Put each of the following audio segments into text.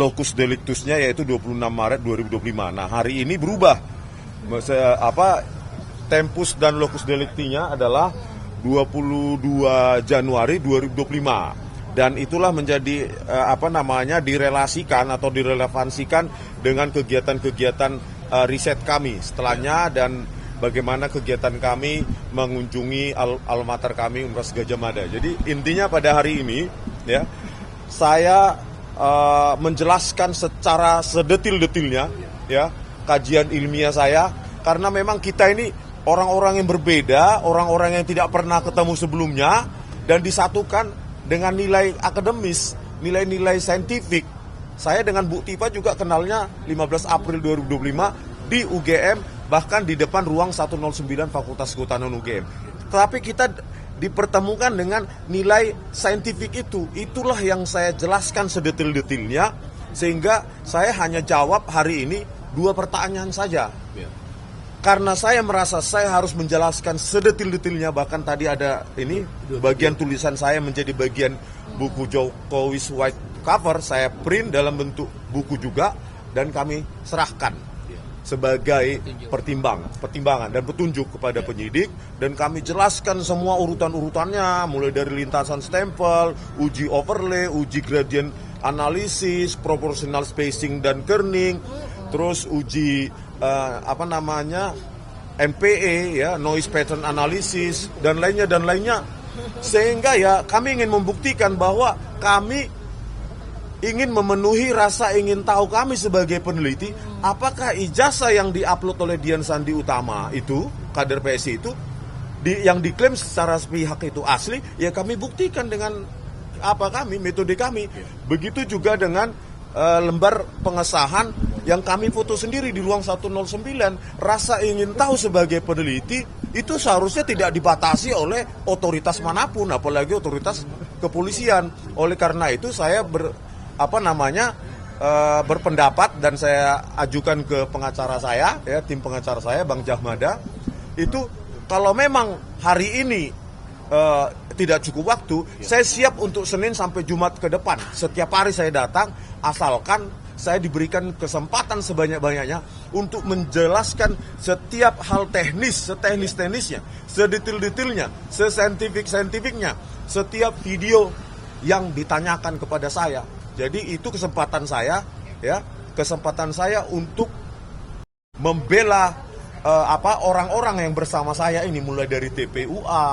locus delictusnya yaitu 26 Maret 2025. Nah, hari ini berubah. Tempus dan locus delictinya adalah 22 Januari 2025. Dan itulah menjadi direlasikan atau direlevansikan dengan kegiatan-kegiatan riset kami setelahnya, dan bagaimana kegiatan kami mengunjungi alma mater kami Universitas Gadjah Mada. Jadi intinya pada hari ini ya, saya menjelaskan secara sedetil-detilnya ya kajian ilmiah saya, karena memang kita ini orang-orang yang berbeda, orang-orang yang tidak pernah ketemu sebelumnya, dan disatukan dengan nilai akademis, nilai-nilai saintifik. Saya dengan Bu Tipa juga kenalnya 15 April 2025 di UGM, bahkan di depan ruang 109 Fakultas Kehutanan UGM. Tapi kita dipertemukan dengan nilai saintifik itu. Itulah yang saya jelaskan sedetil-detilnya, sehingga saya hanya jawab hari ini 2 pertanyaan saja. Karena saya merasa saya harus menjelaskan sedetil-detilnya, bahkan tadi ada ini bagian tulisan saya menjadi bagian buku Jokowi's White Cover, saya print dalam bentuk buku juga, dan kami serahkan sebagai pertimbangan dan petunjuk kepada penyidik, dan kami jelaskan semua urutan-urutannya, mulai dari lintasan stempel, uji overlay, uji gradient analisis, proportional spacing dan kerning, terus uji MPE ya, noise pattern analysis, dan lainnya, sehingga ya kami ingin membuktikan bahwa kami ingin memenuhi rasa ingin tahu kami sebagai peneliti. Apakah ijazah yang diupload oleh Dian Sandi Utama itu, kader PSI itu, yang diklaim secara sepihak itu asli, ya kami buktikan dengan metode kami. Begitu juga dengan lembar pengesahan yang kami foto sendiri di ruang 109. Rasa ingin tahu sebagai peneliti itu seharusnya tidak dibatasi oleh otoritas manapun, apalagi otoritas kepolisian. Oleh karena itu saya berpendapat, dan saya ajukan ke pengacara saya, ya, tim pengacara saya, Bang Jahmada, itu kalau memang hari ini tidak cukup waktu, saya siap untuk Senin sampai Jumat ke depan. Setiap hari saya datang, asalkan saya diberikan kesempatan sebanyak-banyaknya untuk menjelaskan setiap hal teknis, seteknis-teknisnya, sedetil-detilnya, sesaintifik-saintifiknya, setiap video yang ditanyakan kepada saya. Jadi itu kesempatan saya, ya, kesempatan saya untuk membela orang-orang yang bersama saya ini, mulai dari TPUA,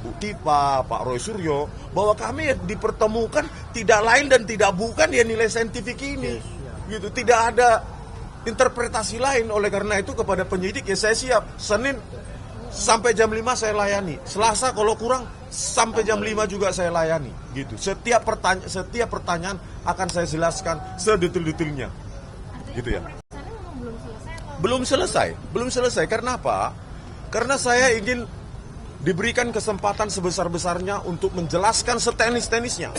Bu Tipa, Pak Roy Suryo, bahwa kami dipertemukan tidak lain dan tidak bukan ya nilai saintifik ini, gitu. Tidak ada interpretasi lain. Oleh karena itu kepada penyidik ya saya siap. Senin sampai jam 5 saya layani. Selasa kalau kurang sampai jam 5 juga saya layani, gitu. Setiap pertanyaan akan saya jelaskan sedetil-detilnya, gitu ya. Belum selesai. Karena apa? Karena saya ingin diberikan kesempatan sebesar-besarnya untuk menjelaskan seteknis-teknisnya.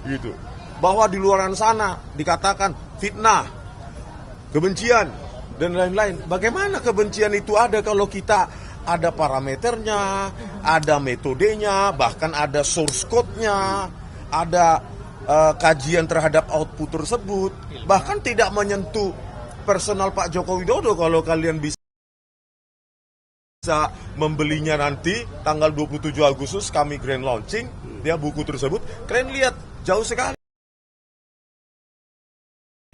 Gitu. Bahwa di luar sana dikatakan fitnah, kebencian, dan lain-lain. Bagaimana kebencian itu ada kalau kita ada parameternya, ada metodenya, bahkan ada source code-nya, ada kajian terhadap output tersebut, bahkan tidak menyentuh personal Pak Joko Widodo. Kalau kalian bisa membelinya nanti tanggal 27 Agustus kami grand launching ya buku tersebut, kalian lihat jauh sekali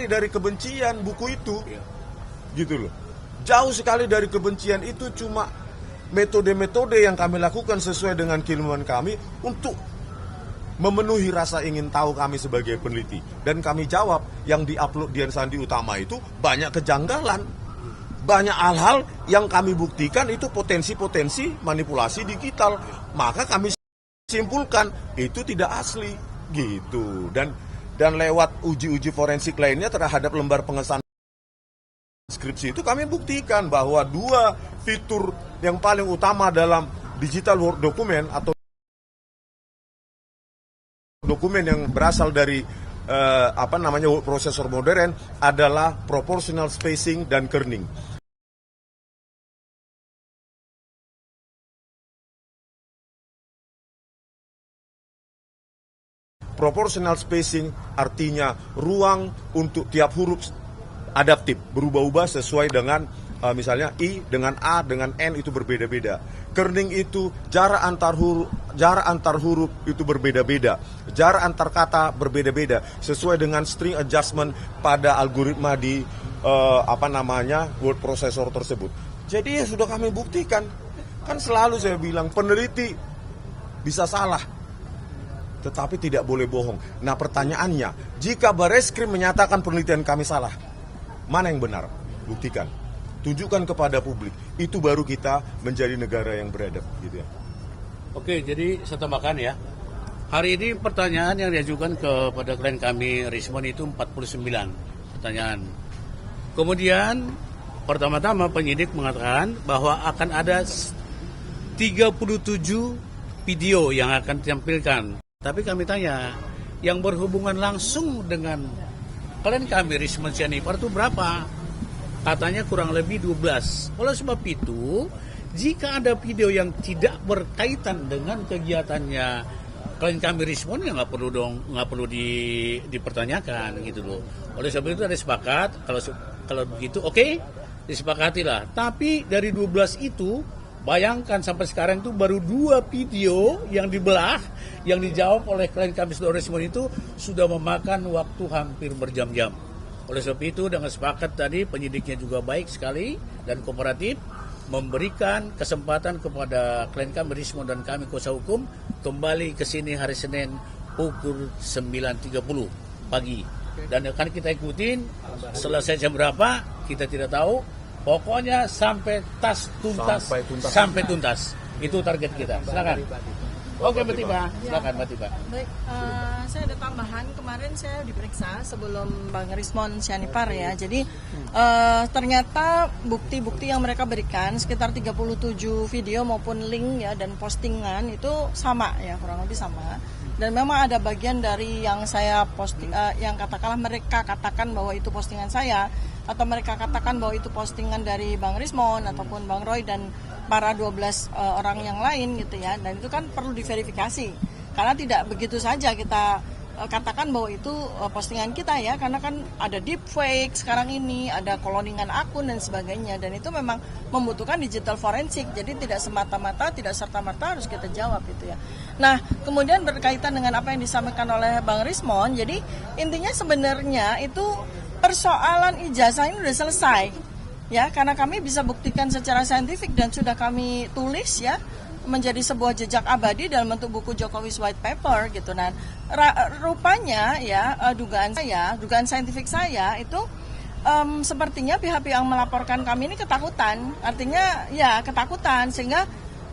dari kebencian buku itu, gitu loh. Jauh sekali dari kebencian itu, cuma metode-metode yang kami lakukan sesuai dengan keilmuan kami untuk memenuhi rasa ingin tahu kami sebagai peneliti. Dan kami jawab, yang diupload Dian Sandi Utama itu banyak kejanggalan, banyak hal-hal yang kami buktikan itu potensi-potensi manipulasi digital. Maka kami simpulkan itu tidak asli, gitu. Dan lewat uji-uji forensik lainnya terhadap lembar pengesahan skripsi itu kami buktikan bahwa 2 fitur yang paling utama dalam digital Word document atau dokumen yang berasal dari prosesor modern adalah proportional spacing dan kerning. Proportional spacing artinya ruang untuk tiap huruf adaptif, berubah-ubah sesuai dengan misalnya I dengan A dengan N itu berbeda-beda. Kerning itu jarak antar huruf itu berbeda-beda. Jarak antar kata berbeda-beda sesuai dengan string adjustment pada algoritma di word processor tersebut. Jadi ya sudah kami buktikan. Kan selalu saya bilang peneliti bisa salah, tetapi tidak boleh bohong. Nah pertanyaannya, jika Bareskrim menyatakan penelitian kami salah, mana yang benar? Buktikan. Tunjukkan kepada publik. Itu baru kita menjadi negara yang beradab, gitu ya. Oke, jadi saya tambahkan ya. Hari ini pertanyaan yang diajukan kepada klien kami Rismon itu 49 pertanyaan. Kemudian pertama-tama penyidik mengatakan bahwa akan ada 37 video yang akan ditampilkan. Tapi kami tanya, yang berhubungan langsung dengan klien kami Rismon Sianipar itu berapa? Katanya kurang lebih 12. Oleh sebab itu, jika ada video yang tidak berkaitan dengan kegiatannya klien kami Rismon, ya nggak perlu dipertanyakan gitu loh. Oleh sebab itu ada sepakat, kalau begitu oke, disepakatilah. Tapi dari 12 itu, bayangkan sampai sekarang itu baru 2 video yang dibelah, yang dijawab oleh klien kami Rismon itu sudah memakan waktu hampir berjam-jam. Oleh sebab itu dengan sepakat tadi penyidiknya juga baik sekali dan kooperatif memberikan kesempatan kepada klien kami Rismon dan kami kuasa hukum kembali ke sini hari Senin pukul 9.30 pagi. Dan akan kita ikutin selesai jam berapa kita tidak tahu. Pokoknya sampai tuntas. Itu target kita. Silakan. Oke, Mbak Tiba. Silakan, Mbak Tiba. Baik, saya ada tambahan. Kemarin saya diperiksa sebelum Bang Rismon Sianipar ya. Jadi ternyata bukti-bukti yang mereka berikan sekitar 37 video maupun link ya dan postingan itu sama ya, kurang lebih sama. Dan memang ada bagian dari yang saya posting, yang katakanlah mereka katakan bahwa itu postingan saya, atau mereka katakan bahwa itu postingan dari Bang Rismon ataupun Bang Roy dan para 12 orang yang lain gitu ya. Dan itu kan perlu diverifikasi karena tidak begitu saja kita katakan bahwa itu postingan kita ya, karena kan ada deepfake sekarang ini, ada cloningan akun dan sebagainya, dan itu memang membutuhkan digital forensik. Jadi tidak semata-mata, tidak serta-merta harus kita jawab itu ya. Nah kemudian berkaitan dengan apa yang disampaikan oleh Bang Rismon, jadi intinya sebenarnya itu persoalan ijazah ini sudah selesai ya, karena kami bisa buktikan secara saintifik dan sudah kami tulis ya menjadi sebuah jejak abadi dalam bentuk buku Jokowi's White Paper gitu. Nah rupanya ya dugaan saintifik saya itu sepertinya pihak-pihak yang melaporkan kami ini ketakutan, artinya ya ketakutan, sehingga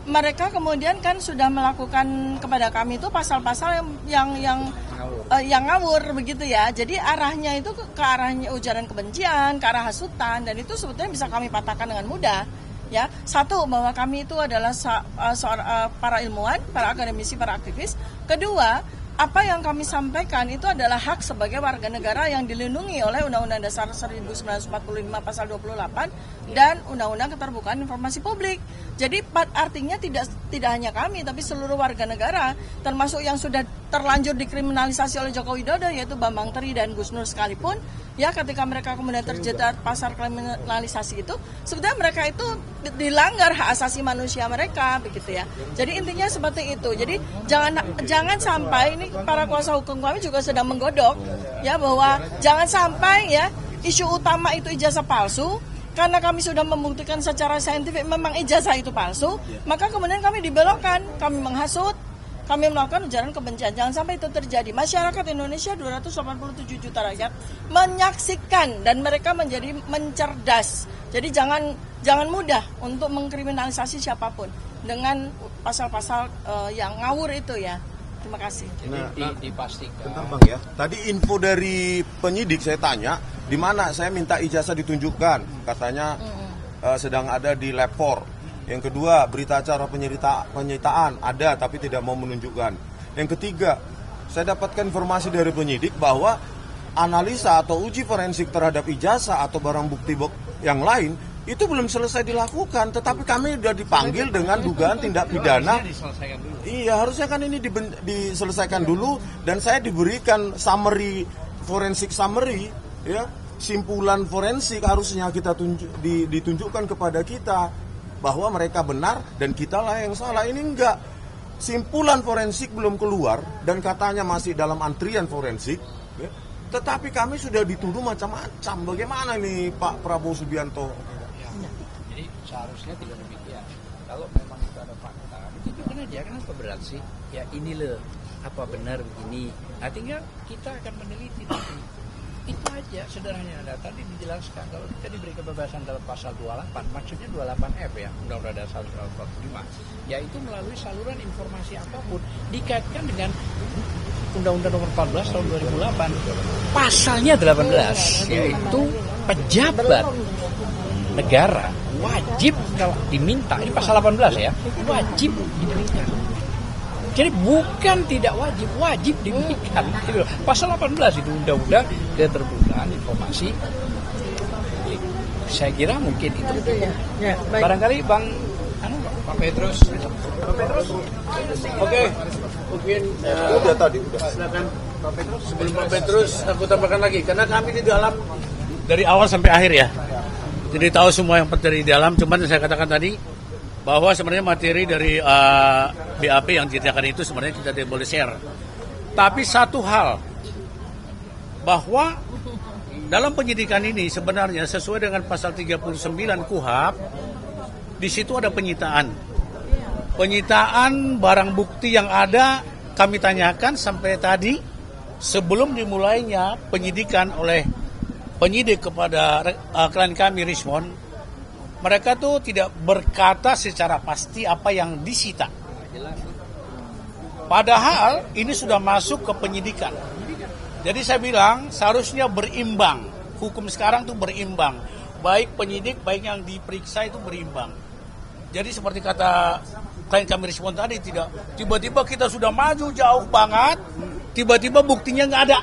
mereka kemudian kan sudah melakukan kepada kami itu pasal-pasal yang ngawur begitu ya. Jadi arahnya itu ke arahnya ujaran kebencian, ke arah hasutan, dan itu sebetulnya bisa kami patahkan dengan mudah. Ya, satu, bahwa kami itu adalah para ilmuwan, para akademisi, para aktivis. Kedua, apa yang kami sampaikan itu adalah hak sebagai warga negara yang dilindungi oleh Undang-Undang Dasar 1945 pasal 28 dan Undang-Undang Keterbukaan Informasi Publik. Jadi artinya tidak hanya kami, tapi seluruh warga negara, termasuk yang sudah terlanjur dikriminalisasi oleh Joko Widodo, yaitu Bambang Tri dan Gus Nur sekalipun, ya ketika mereka kemudian terjerat pasar kriminalisasi itu, sebetulnya mereka itu dilanggar hak asasi manusia mereka begitu ya. Jadi intinya seperti itu. Jadi jangan sampai, ini para kuasa hukum kami juga sedang menggodok ya, bahwa jangan sampai ya isu utama itu ijazah palsu. Karena kami sudah membuktikan secara saintifik memang ijazah itu palsu, maka kemudian kami dibelokkan, kami menghasut, kami melakukan ujaran kebencian. Jangan sampai itu terjadi. Masyarakat Indonesia 287 juta rakyat menyaksikan dan mereka menjadi mencerdas. Jadi jangan mudah untuk mengkriminalisasi siapapun dengan pasal-pasal yang ngawur itu ya. Terima kasih. Dipastikan. Bentar Bang ya. Tadi info dari penyidik saya tanya, di mana saya minta ijazah ditunjukkan. Katanya sedang ada di lab 4. Yang kedua, berita acara penyitaan ada tapi tidak mau menunjukkan. Yang ketiga, saya dapatkan informasi dari penyidik bahwa analisa atau uji forensik terhadap ijazah atau barang bukti yang lain itu belum selesai dilakukan, tetapi kami sudah dipanggil dengan dugaan tindak pidana. Diselesaikan dulu. Iya, harusnya kan ini diselesaikan dulu, dan saya diberikan summary, forensik summary, ya, simpulan forensik harusnya kita ditunjukkan kepada kita bahwa mereka benar dan kita lah yang salah. Ini enggak. Simpulan forensik belum keluar dan katanya masih dalam antrian forensik, ya. Tetapi kami sudah dituduh macam-macam. Bagaimana ini Pak Prabowo Subianto? Jadi seharusnya tidak demikian. Kalau memang itu ada fakta, ditujukan aja. Kenapa berat sih? Ya ini loh, apa benar begini. Nah tinggal kita akan meneliti nanti. Itu aja sederhananya. Nah, tadi dijelaskan kalau kita diberi kebebasan dalam pasal 28, maksudnya 28F ya, Undang-Undang Dasar 1945, yaitu melalui saluran informasi apapun dikaitkan dengan Undang-Undang Nomor 14 Tahun 2008. Pasalnya 18, yaitu pejabat negara wajib kalau diminta, ini pasal 18 ya, wajib diberikan. Jadi bukan tidak wajib, wajib diberikan. Pasal 18 itu Undang-Undang Keterbukaan Informasi. Saya kira mungkin itu. Ya, baik. Barangkali Pak Petrus. Oke, mungkin Udah tadi, udah. silakan Pak Petrus. Sebelum Pak Petrus, aku tambahkan lagi karena kami di dalam dari awal sampai akhir ya. Jadi tahu semua yang terjadi di dalam. Cuman saya katakan tadi bahwa sebenarnya materi dari BAP yang diceritakan itu sebenarnya kita tidak boleh share. Tapi satu hal, bahwa dalam penyidikan ini sebenarnya sesuai dengan pasal 39 KUHP, di situ ada penyitaan. Penyitaan barang bukti yang ada kami tanyakan sampai tadi sebelum dimulainya penyidikan oleh penyidik kepada klien kami Rismon. Mereka tuh tidak berkata secara pasti apa yang disita. Padahal ini sudah masuk ke penyidikan. Jadi saya bilang seharusnya berimbang. Hukum sekarang tuh berimbang. Baik penyidik, baik yang diperiksa itu berimbang. Jadi seperti kata klien kami Rismon tadi, tidak tiba-tiba kita sudah maju jauh banget, tiba-tiba buktinya nggak ada.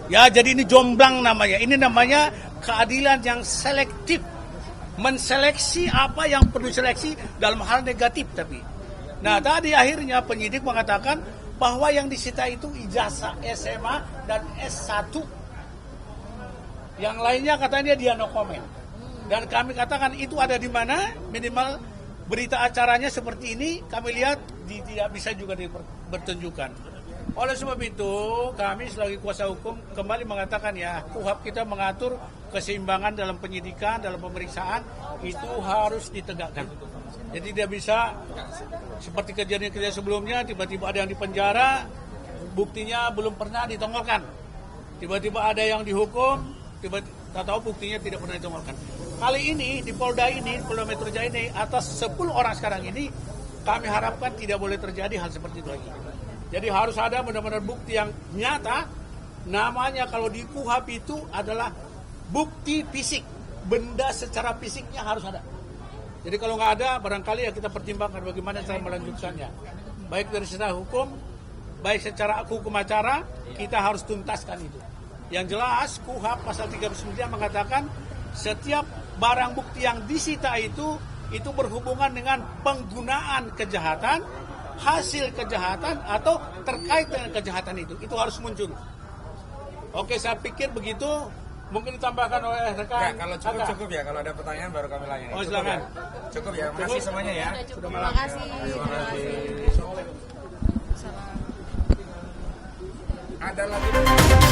Ya jadi ini jomblang namanya. Ini namanya keadilan yang selektif. Menseleksi apa yang perlu seleksi dalam hal negatif tapi. Nah tadi akhirnya penyidik mengatakan bahwa yang disita itu ijazah SMA dan S1. Yang lainnya katanya dia no comment. Dan kami katakan itu ada di mana, minimal berita acaranya seperti ini kami lihat tidak bisa juga dipertunjukkan. Oleh sebab itu, kami sebagai kuasa hukum kembali mengatakan ya, KUHP kita mengatur keseimbangan dalam penyidikan, dalam pemeriksaan, itu harus ditegakkan. Jadi tidak bisa seperti kejadian-kejadian sebelumnya, tiba-tiba ada yang dipenjara, buktinya belum pernah ditongolkan. Tiba-tiba ada yang dihukum, tiba-tiba tahu buktinya tidak pernah ditongolkan. Kali ini, di Polda ini, Polda Metro Jaya ini, atas 10 orang sekarang ini, kami harapkan tidak boleh terjadi hal seperti itu lagi. Jadi harus ada benar-benar bukti yang nyata. Namanya kalau di KUHP itu adalah bukti fisik. Benda secara fisiknya harus ada. Jadi kalau nggak ada, barangkali ya kita pertimbangkan bagaimana cara melanjutkannya. Baik dari secara hukum, baik secara hukum acara, kita harus tuntaskan itu. Yang jelas KUHP pasal 39 mengatakan setiap barang bukti yang disita itu berhubungan dengan penggunaan kejahatan, hasil kejahatan atau terkait dengan kejahatan itu harus muncul. Oke, saya pikir begitu. Mungkin ditambahkan oleh rekan. Kalau cukup ya, kalau ada pertanyaan baru kami layani. Oh, silakan. Cukup ya, terima kasih semuanya ya. Terima kasih. Ada lagi.